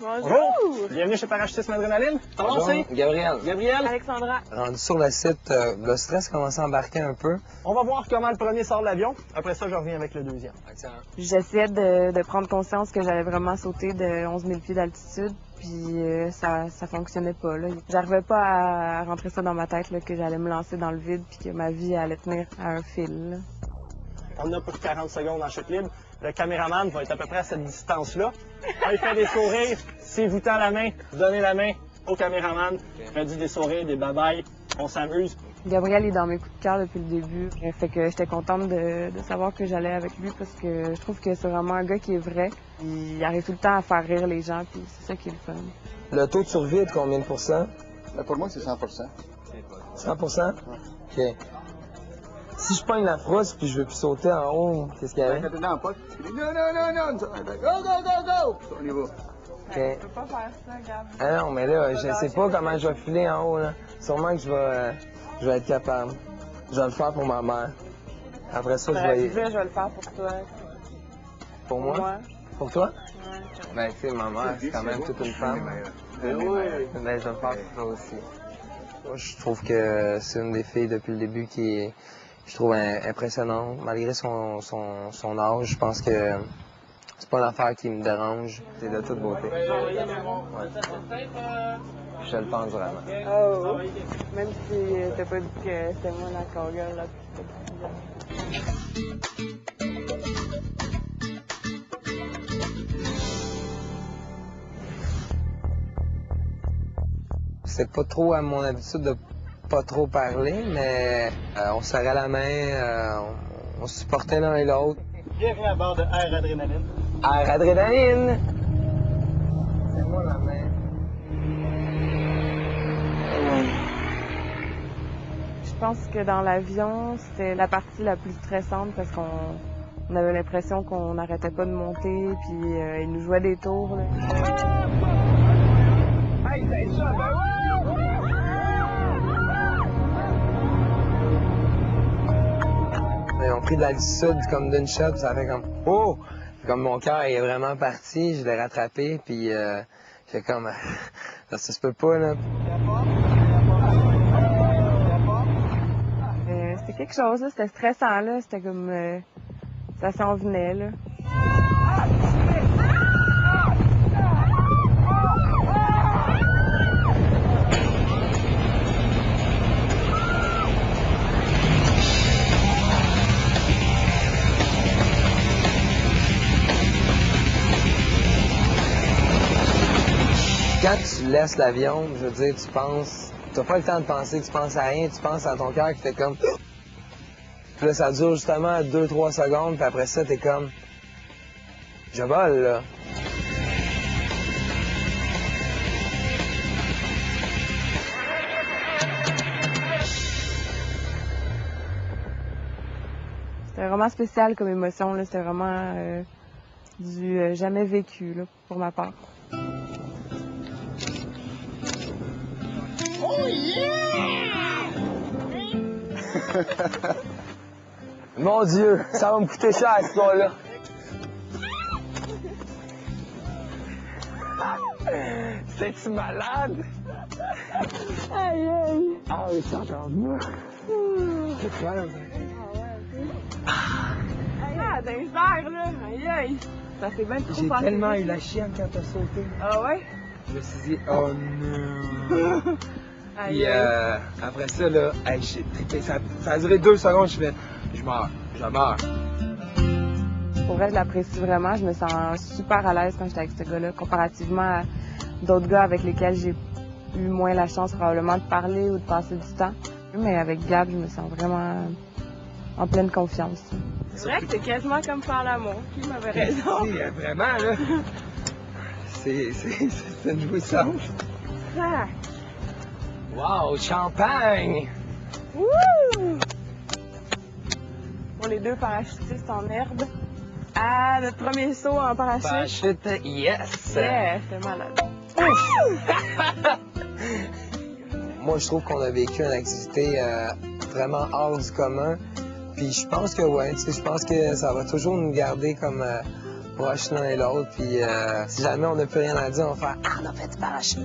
Bonjour! Bienvenue chez Parachutisme Adrénaline. Ton nom c'est? Gabriel. Gabriel. Alexandra. Rendu sur le site, le stress commence à embarquer un peu. On va voir comment le premier sort de l'avion. Après ça, je reviens avec le deuxième. Excellent. J'essayais de prendre conscience que j'allais vraiment sauter de 11 000 pieds d'altitude, puis ça fonctionnait pas. J'arrivais pas à rentrer ça dans ma tête, là, que j'allais me lancer dans le vide puis que ma vie allait tenir à un fil. Là. On a pour 40 secondes en chute libre. Le caméraman va être à peu près à cette distance-là. Il fait des sourires. Si vous tend la main, donnez la main au caméraman. Faites des sourires, des bye-bye. On s'amuse. Gabriel est dans mes coups de cœur depuis le début. Fait que j'étais contente de savoir que j'allais avec lui parce que je trouve que c'est vraiment un gars qui est vrai. Il arrive tout le temps à faire rire les gens, puis c'est ça qui est le fun. Le taux de survie est de combien de pourcents? Pour moi, c'est 100 100%? OK. Si je pogne la frousse puis je veux plus sauter en haut, qu'est-ce qu'il y a? Non, non. Go, go! On y va. OK. Tu peux pas faire ça, Gab. Ah non, mais là, je sais pas comment je vais filer en haut, là. Sûrement que je vais être capable. Je vais le faire pour ma mère. Après ça, je vais... Je vais le faire pour toi. Pour moi? Pour toi? Ouais. Ben, tu sais, ma mère, c'est quand même toute une femme. Ben, je vais le faire pour toi aussi. Moi, je trouve que c'est une des filles depuis le début qui est, je trouve, impressionnante. Malgré son âge, je pense que c'est pas une affaire qui me dérange. C'est de toute beauté. Ouais. Je le pense vraiment. Oh! Même si t'as pas dit que c'était moi la cowgirl, là. C'est pas trop à mon habitude de pas trop parler, mais on se serrait la main, on se supportait l'un et l'autre. Bienvenue à bord de Air Adrénaline. Air Adrénaline! C'est moi la main. Je pense que dans l'avion, c'était la partie la plus stressante parce qu'on avait l'impression qu'on n'arrêtait pas de monter, puis il nous jouait des tours. Là. Hey, c'est ça, ben ouais! Ils ont pris de l'altitude comme d'une shot, ça fait comme « Oh! » Comme mon cœur est vraiment parti, je l'ai rattrapé, puis j'ai comme « Ça se peut pas, là. » C'était quelque chose, là, c'était stressant, là. C'était comme... ça s'en venait, là. 'Quand tu laisses l'avion, je veux dire, tu penses... T'as pas le temps de penser, tu penses à rien, tu penses à ton cœur qui fait comme... Puis là, ça dure justement 2-3 secondes, puis après ça, t'es comme... Je vole, là. C'était vraiment spécial comme émotion, là. C'était vraiment du jamais vécu, là, pour ma part. Oh yeah! Mon Dieu, ça va me coûter cher, cette histoire-là. C'est-tu malade? Aïe, aïe! Ah oui, c'est encore mieux. C'est quoi, là? Ah, d'un verre, là! Aïe, aïe! Ça s'est bien trop J'ai passé tellement vite. eu la chienne quand t'as sauté. Ah ouais? Je me suis dit, oh non. Aïe, Puis aïe. après ça, là, hey, j'ai trippé. Ça a duré 2 secondes, je fais, je meurs. Pour vrai, je l'apprécie vraiment. Je me sens super à l'aise quand j'étais avec ce gars-là, comparativement à d'autres gars avec lesquels j'ai eu moins la chance probablement de parler ou de passer du temps. Mais avec Gab, je me sens vraiment en pleine confiance. C'est vrai que c'est quasiment comme faire l'amour. Qui m'avait raison? Vraiment, là. C'est une jouissance. Ah. Wow, champagne! Wouh! Pour les deux parachutistes en herbe. Ah, notre premier saut en parachute. Parachute, yes! Yeah, c'était malade. Moi, je trouve qu'on a vécu une activité vraiment hors du commun. Puis je pense que, ouais, tu sais, je pense que ça va toujours nous garder comme proche l'un et l'autre. Puis si jamais on n'a plus rien à dire, on va faire « Ah, on a fait du parachute! »